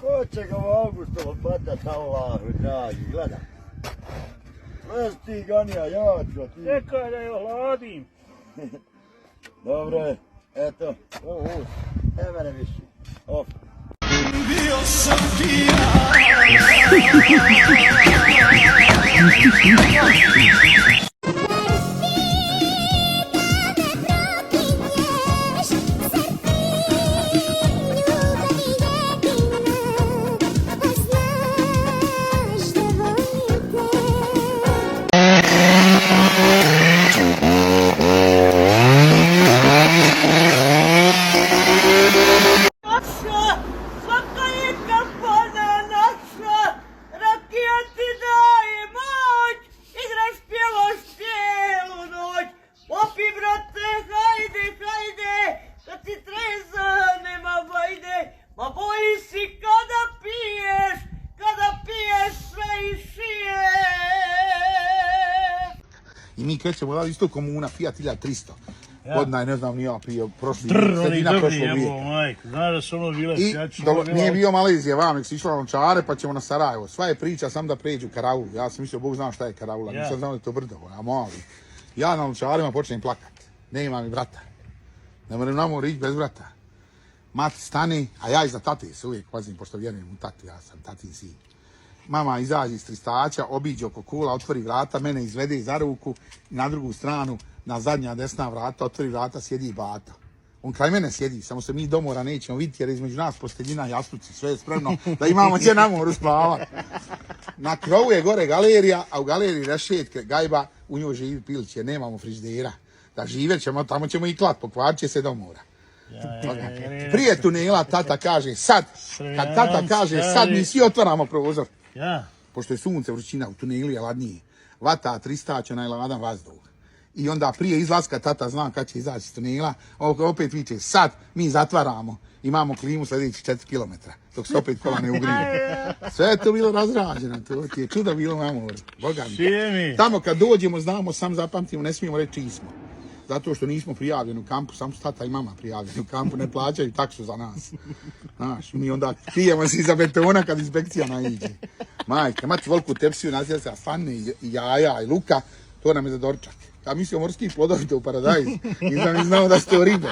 Ko će ga u augustu hvatat, Allahu dragi, gledaj. Već ti ganija, ja ću ti. Čekaj da je ohladim. Dobro je, eto, evo ne više. Op. Bio sam pijan. I mi krećemo da isto komuna, Fiat 1300. Godina je, ne znam, nije prije sredina prošlog vijeka. Znaš da su ono bile sjače. Nije bio Malezija vam, nek si išla na Lončare pa ćemo na Sarajevo. Sva je priča sam da pređu Karaulu. Ja sam mislio, Bog zna šta je Karaula, nisam znao da je to brdo, a mali. Ja na Lončarima počnem plakat, nema mi brata. Ne moram na more ići bez brata. Mati stani, a ja iza tate se uvijek pazim, pošto vjerujem u tatu, ja sam tatin sin. Mama izađe iz tristača, obiđe oko kula, otvori vrata, mene izvede za ruku i na drugu stranu, na zadnja desna vrata, otvori vrata, sjedi bata. On kraj mene sjedi, samo se mi do mora nećemo vidjeti jer između nas posteljina, jasluci, sve je spremno da imamo gdje na moru spavati. Na krovu je gore galerija, a u galeriji rešetke, gajba, u njoj živi Pilić jer nemamo frižidera. Da živet ćemo, tamo ćemo i klat, pokvarit će se do mora. Prije tunela tata kaže sad, kad tata kaže sad mi svi otvaramo prozor. Pošto je sunce, vrućina, u tunelu je ladnije. Vata 300 onaj ladan vazduh. I onda prije izlaska tata zna kad će izaći iz tunela, opet viče sad mi zatvaramo. Imamo klimu sljedećih 4 km, dok se opet kola ne ugriju. Sve je to bilo razrađeno, to ti je čudo bilo na moru. Boga mi. Tamo kad dođemo znamo, sam zapamtimo, ne smijemo reći čiji smo. Zato što nismo prijavljeni u kampu, samo su tata i mama prijavljeni u kampu, ne plaćaju taksu za nas. Znaš, mi onda krijemo se iza betona kad inspekcija naiđe. Majke, mati veliku tepsiju naziva se Afane i jaja i luka, to nam je za doručak. Ja mislio morski plodovite u paradajzu, nisam ni znao da su to ribe.